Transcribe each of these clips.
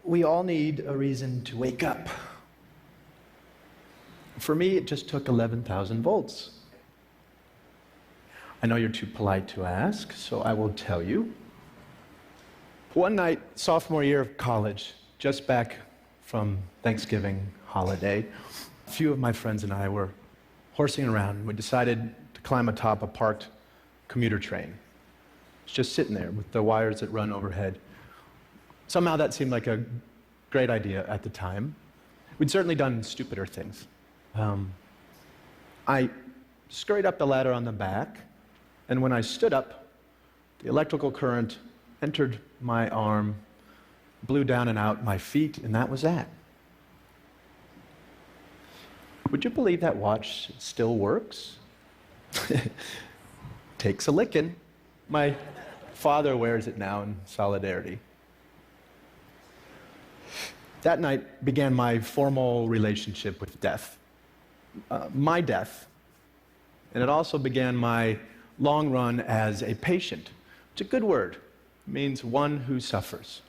we all need a reason to wake up. For me, it just took 11,000 volts. I know you're too polite to ask, so I will tell you. One night, sophomore year of college, just back from Thanksgiving holiday, a few of my friends and I were horsing around. We decided to climb atop a parked commuter train. It's just sitting there with the wires that run overhead. Somehow that seemed like a great idea at the time. We'd certainly done stupider things. I scurried up the ladder on the back, and when I stood up, the electrical current entered my arm, blew down and out my feet, and that was that. Would you believe that watch still works? Takes a licking. My father wears it now in solidarity. That night began my formal relationship with death. My death. And it also began my long run as a patient. It's a good word. It means one who suffers.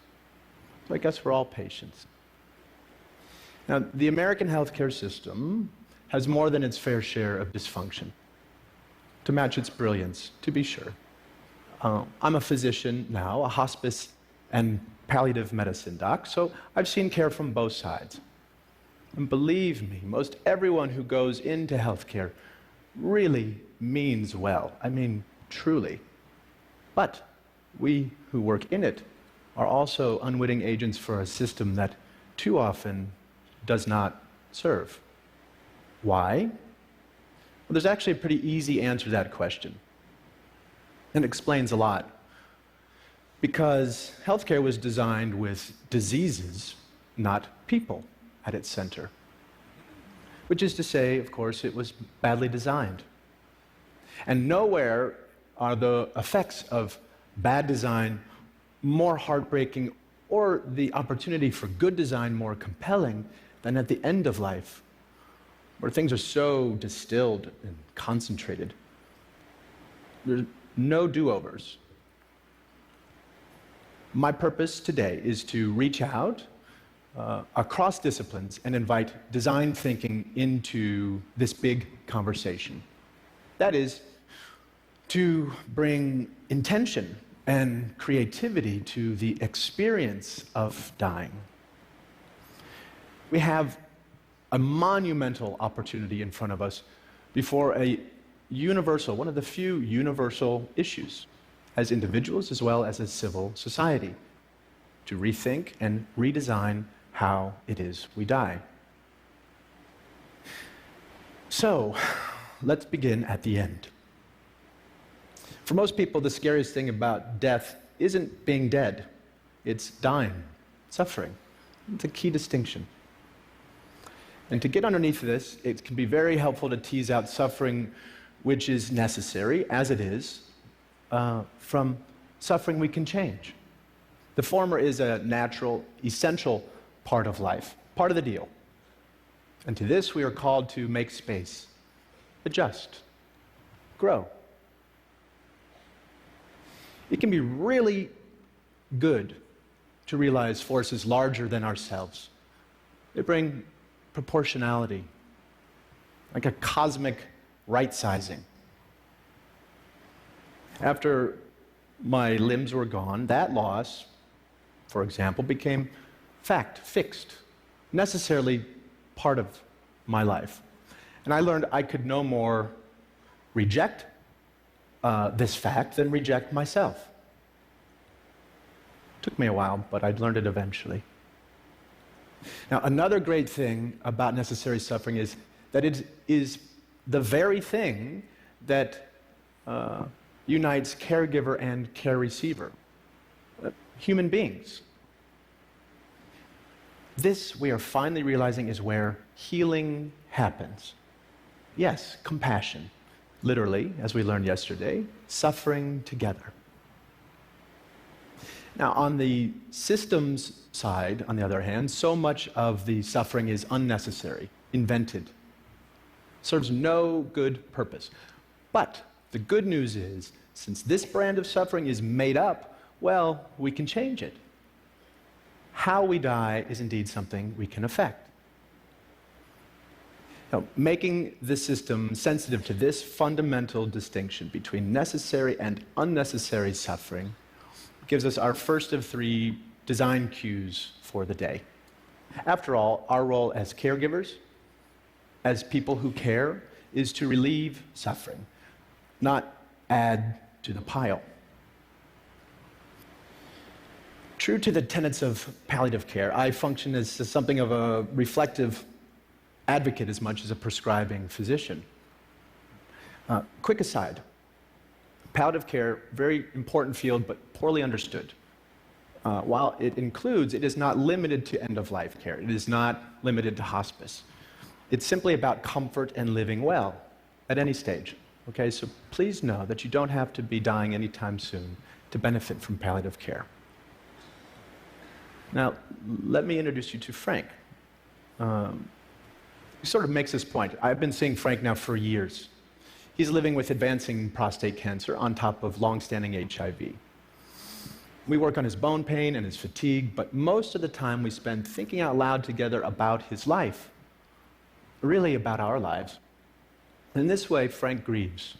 So I guess we're all patients. Now, the American healthcare system has more than its fair share of dysfunction. To match its brilliance, to be sure. I'm a physician now, a hospice and palliative medicine doc, so I've seen care from both sides. And believe me, most everyone who goes into healthcare really means well. I mean, truly. But we who work in it are also unwitting agents for a system that too often does not serve. Why? Well, there's actually a pretty easy answer to that question. And it explains a lot. Because healthcare was designed with diseases, not people, at its center. Which is to say, of course, it was badly designed. And nowhere are the effects of bad design more heartbreaking or the opportunity for good design more compelling than at the end of life, where things are so distilled and concentrated. There's no do-overs. My purpose today is to reach out across disciplines and invite design thinking into this big conversation. That is, to bring intention and creativity to the experience of dying. We have a monumental opportunity in front of us before a universal, one of the few universal issues, as individuals as well as a civil society, to rethink and redesign how it is we die. So, let's begin at the end. For most people, the scariest thing about death isn't being dead, it's dying, suffering. It's a key distinction. And to get underneath this, it can be very helpful to tease out suffering which is necessary, as it is, from suffering we can change. The former is a natural, essential part of life, part of the deal. And to this we are called to make space, adjust, grow. It can be really good to realize forces larger than ourselves. They bring proportionality, like a cosmic right-sizing. After my limbs were gone, that loss, for example, became fact, fixed, necessarily part of my life. And I learned I could no more reject this fact than reject myself. Took me a while, but I'd learned it eventually. Now, another great thing about necessary suffering is that it is the very thing that unites caregiver and care receiver, human beings. This, we are finally realizing, is where healing happens. Yes, compassion. Literally, as we learned yesterday, suffering together. Now, on the systems side, on the other hand, so much of the suffering is unnecessary, invented, serves no good purpose. But the good news is, since this brand of suffering is made up, well, we can change it. how we die is indeed something we can affect. Now, making the system sensitive to this fundamental distinction between necessary and unnecessary suffering gives us our first of 3 design cues for the day. After all, our role as caregivers, as people who care, is to relieve suffering, not add to the pile. True to the tenets of palliative care, I function as something of a reflective advocate as much as a prescribing physician. Quick aside, palliative care, very important field, but poorly understood. While it includes, it is not limited to end-of-life care. It is not limited to hospice. It's simply about comfort and living well at any stage. Okay, so please know that you don't have to be dying anytime soon to benefit from palliative care. Now, let me introduce you to Frank. He sort of makes this point. I've been seeing Frank now for years. He's living with advancing prostate cancer on top of long-standing HIV. We work on his bone pain and his fatigue, but most of the time we spend thinking out loud together about his life, really about our lives. In this way, Frank grieves.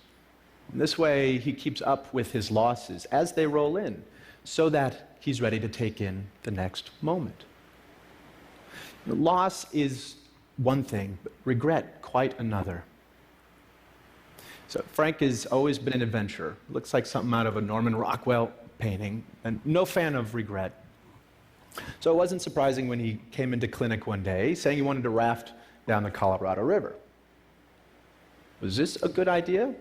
In this way, he keeps up with his losses as they roll in, so that he's ready to take in the next moment. Loss is one thing, but regret quite another. So Frank has always been an adventurer. Looks like something out of a Norman Rockwell painting, and no fan of regret. So it wasn't surprising when he came into clinic one day saying he wanted to raft down the Colorado River. Was this a good idea?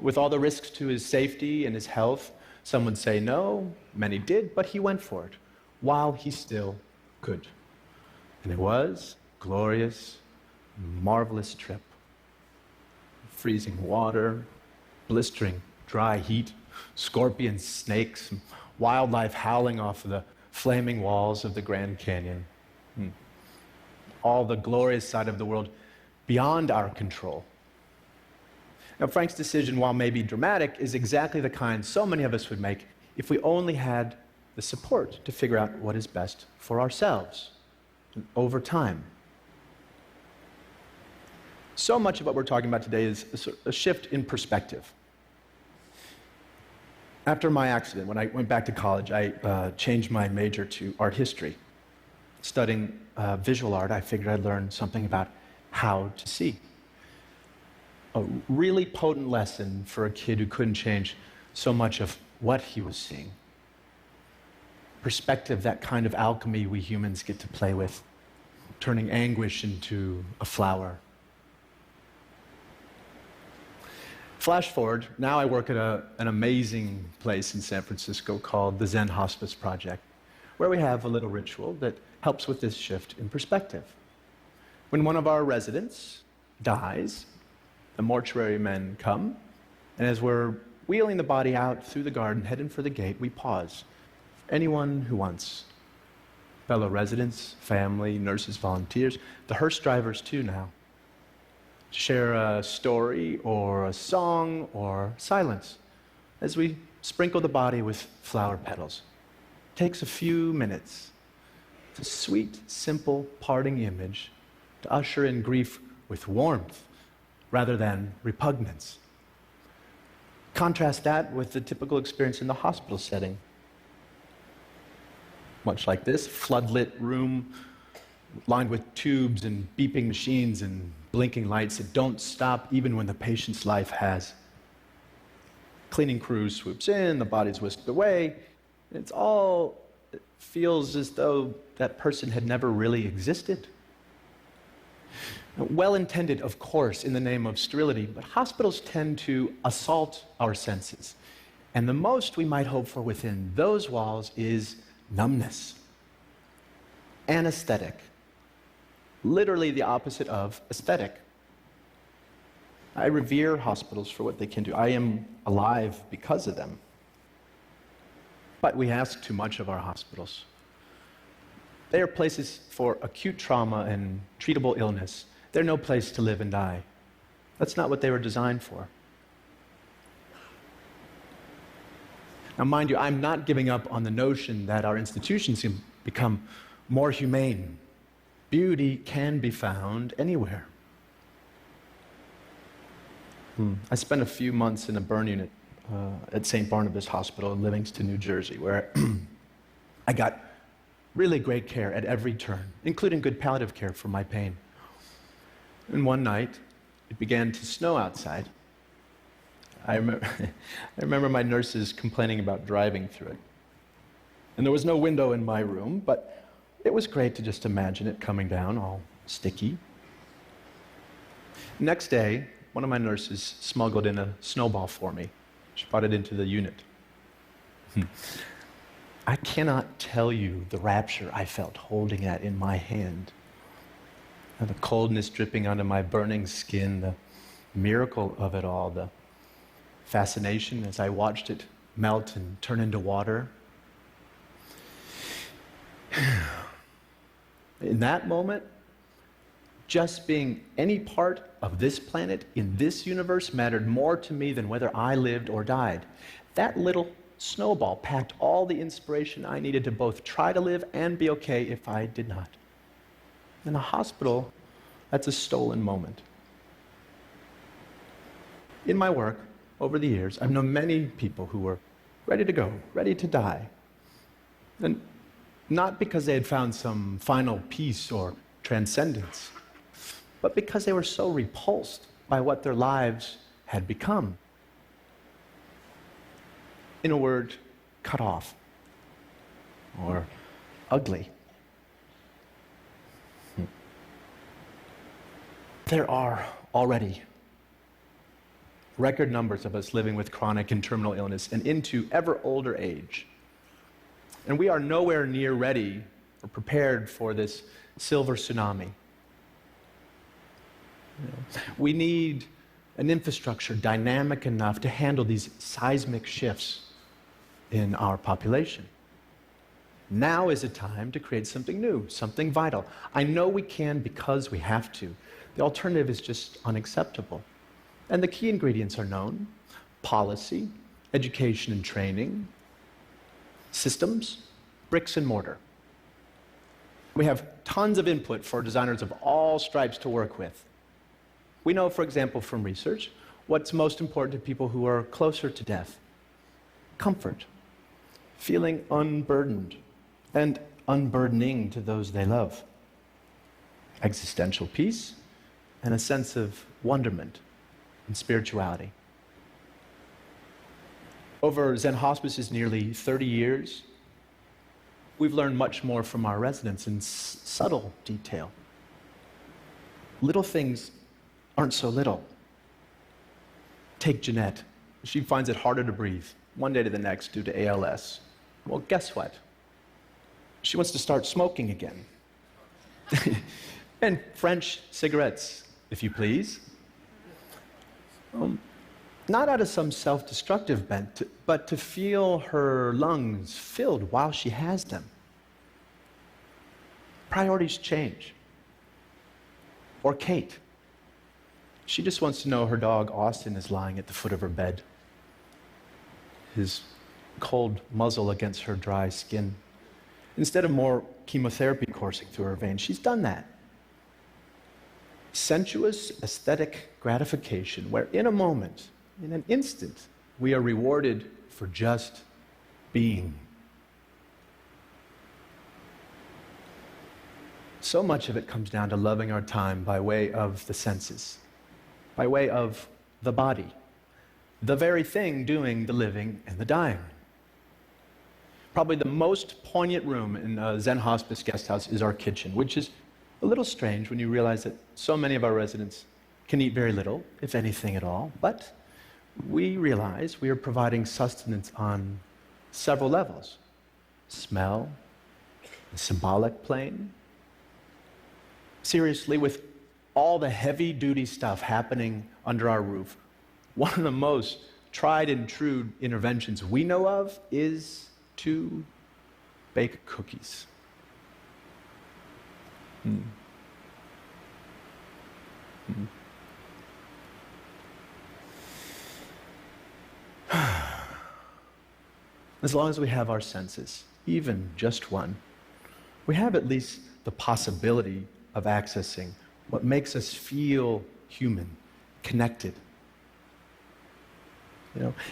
With all the risks to his safety and his health, some would say no, many did, but he went for it while he still could. And it was a glorious, marvelous trip. Freezing water, blistering dry heat, scorpions, snakes, wildlife howling off the flaming walls of the Grand Canyon. All the glorious side of the world beyond our control. Now, Frank's decision, while maybe dramatic, is exactly the kind so many of us would make if we only had the support to figure out what is best for ourselves over time. So much of what we're talking about today is a shift in perspective. After my accident, when I went back to college, I changed my major to art history. Studying visual art, I figured I'd learn something about how to see. A really potent lesson for a kid who couldn't change so much of what he was seeing. Perspective, that kind of alchemy we humans get to play with, turning anguish into a flower. Flash forward, now I work at an amazing place in San Francisco called the Zen Hospice Project, where we have a little ritual that helps with this shift in perspective. When one of our residents dies, the mortuary men come, and as we're wheeling the body out through the garden, heading for the gate, we pause. Anyone who wants. Fellow residents, family, nurses, volunteers, the hearse drivers too now. Share a story or a song or silence as we sprinkle the body with flower petals. It takes a few minutes. It's a sweet, simple parting image to usher in grief with warmth rather than repugnance. Contrast that with the typical experience in the hospital setting. Much like this, floodlit room lined with tubes and beeping machines and blinking lights that don't stop even when the patient's life has. Cleaning crew swoops in, the body's whisked away. It feels as though that person had never really existed. Well-intended, of course, in the name of sterility, but hospitals tend to assault our senses. And the most we might hope for within those walls is numbness. Anesthetic. Literally the opposite of aesthetic. I revere hospitals for what they can do. I am alive because of them. But we ask too much of our hospitals. They are places for acute trauma and treatable illness. They're no place to live and die. That's not what they were designed for. Now, mind you, I'm not giving up on the notion that our institutions can become more humane. Beauty can be found anywhere. I spent a few months in a burn unit at St. Barnabas Hospital in Livingston, New Jersey, where I got really great care at every turn, including good palliative care for my pain. And one night, it began to snow outside. I remember my nurses complaining about driving through it. And there was no window in my room, but it was great to just imagine it coming down, all sticky. Next day, one of my nurses smuggled in a snowball for me. She brought it into the unit. I cannot tell you the rapture I felt holding that in my hand. And the coldness dripping onto my burning skin, the miracle of it all, the fascination as I watched it melt and turn into water. In that moment, just being any part of this planet in this universe mattered more to me than whether I lived or died. That little snowball packed all the inspiration I needed to both try to live and be okay if I did not. In a hospital, that's a stolen moment. In my work, over the years, I've known many people who were ready to go, ready to die. And not because they had found some final peace or transcendence, but because they were so repulsed by what their lives had become. In a word, cut off or ugly. There are already record numbers of us living with chronic and terminal illness and into ever older age. And we are nowhere near ready or prepared for this silver tsunami. We need an infrastructure dynamic enough to handle these seismic shifts in our population. Now is the time to create something new, something vital. I know we can because we have to. The alternative is just unacceptable. And the key ingredients are known: policy, education and training, systems, bricks and mortar. We have tons of input for designers of all stripes to work with. We know, for example, from research, what's most important to people who are closer to death: comfort, feeling unburdened, and unburdening to those they love, existential peace, and a sense of wonderment and spirituality. Over Zen Hospice's nearly 30 years, we've learned much more from our residents in subtle detail. Little things aren't so little. Take Jeanette. She finds it harder to breathe one day to the next due to ALS. Well, guess what? She wants to start smoking again. And French cigarettes, if you please. Not out of some self-destructive bent, but to feel her lungs filled while she has them. Priorities change. Or Kate. She just wants to know her dog Austin is lying at the foot of her bed, his cold muzzle against her dry skin. Instead of more chemotherapy coursing through her veins, she's done that. Sensuous, aesthetic gratification, where in a moment, in an instant, we are rewarded for just being. So much of it comes down to loving our time by way of the senses, by way of the body, the very thing doing the living and the dying. Probably the most poignant room in a Zen Hospice guest house is our kitchen, which is a little strange when you realize that so many of our residents can eat very little, if anything at all, but we realize we are providing sustenance on several levels: smell, the symbolic plane. Seriously, with all the heavy-duty stuff happening under our roof, one of the most tried and true interventions we know of is to bake cookies. As long as we have our senses, even just one, we have at least the possibility of accessing what makes us feel human, connected.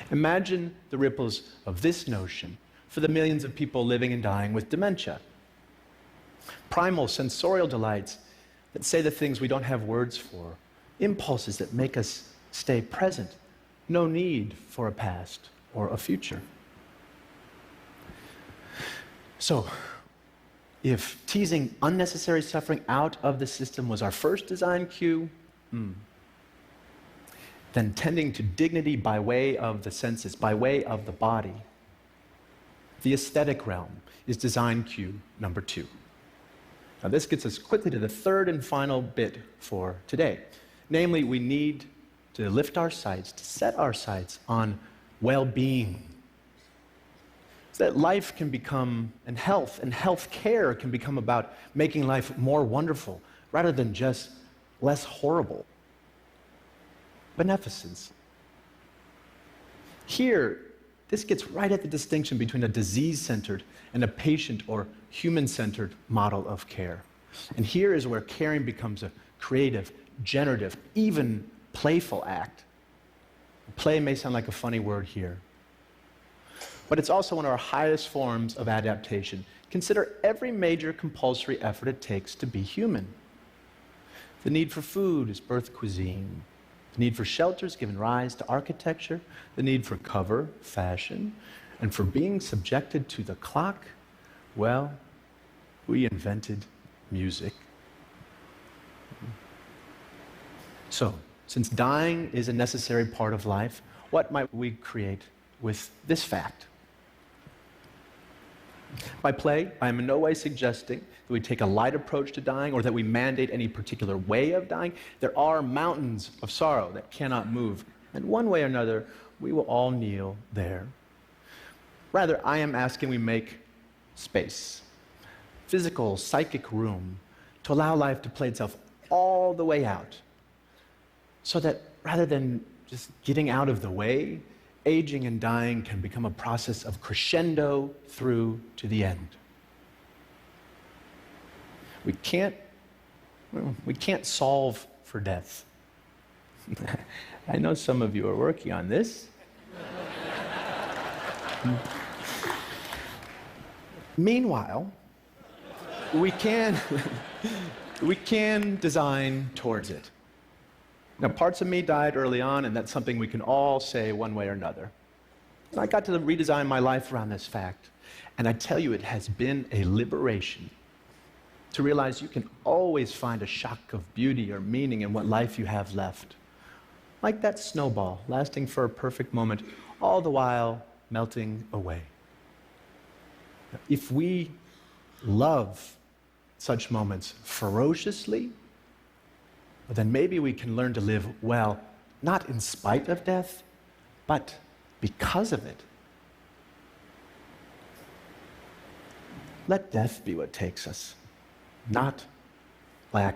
Imagine the ripples of this notion for the millions of people living and dying with dementia. Primal sensorial delights that say the things we don't have words for, impulses that make us stay present, no need for a past or a future. So, if teasing unnecessary suffering out of the system was our first design cue, then tending to dignity by way of the senses, by way of the body, the aesthetic realm is design cue number 2. Now this gets us quickly to the third and final bit for today. Namely, we need to lift our sights, to set our sights on well-being. So that life can become, and health care can become about making life more wonderful rather than just less horrible. Beneficence. Here, this gets right at the distinction between a disease-centered and a patient or human-centered model of care. And here is where caring becomes a creative, generative, even playful act. Play may sound like a funny word here, but it's also one of our highest forms of adaptation. Consider every major compulsory effort it takes to be human. The need for food is birth cuisine. The need for shelter has given rise to architecture. The need for cover, fashion. And for being subjected to the clock, well, we invented music. So, since dying is a necessary part of life, what might we create with this fact? By play, I am in no way suggesting that we take a light approach to dying or that we mandate any particular way of dying. There are mountains of sorrow that cannot move, and one way or another, we will all kneel there. Rather, I am asking we make space, physical, psychic room, to allow life to play itself all the way out, so that rather than just getting out of the way, aging and dying can become a process of crescendo through to the end. We can't solve for death. I know some of you are working on this. Meanwhile, we can design towards it. Now, parts of me died early on, and that's something we can all say one way or another. And I got to redesign my life around this fact, and I tell you, it has been a liberation to realize you can always find a shock of beauty or meaning in what life you have left. Like that snowball, lasting for a perfect moment, all the while melting away. If we love such moments ferociously, then maybe we can learn to live well, not in spite of death, but because of it. Let death be what takes us, not lack of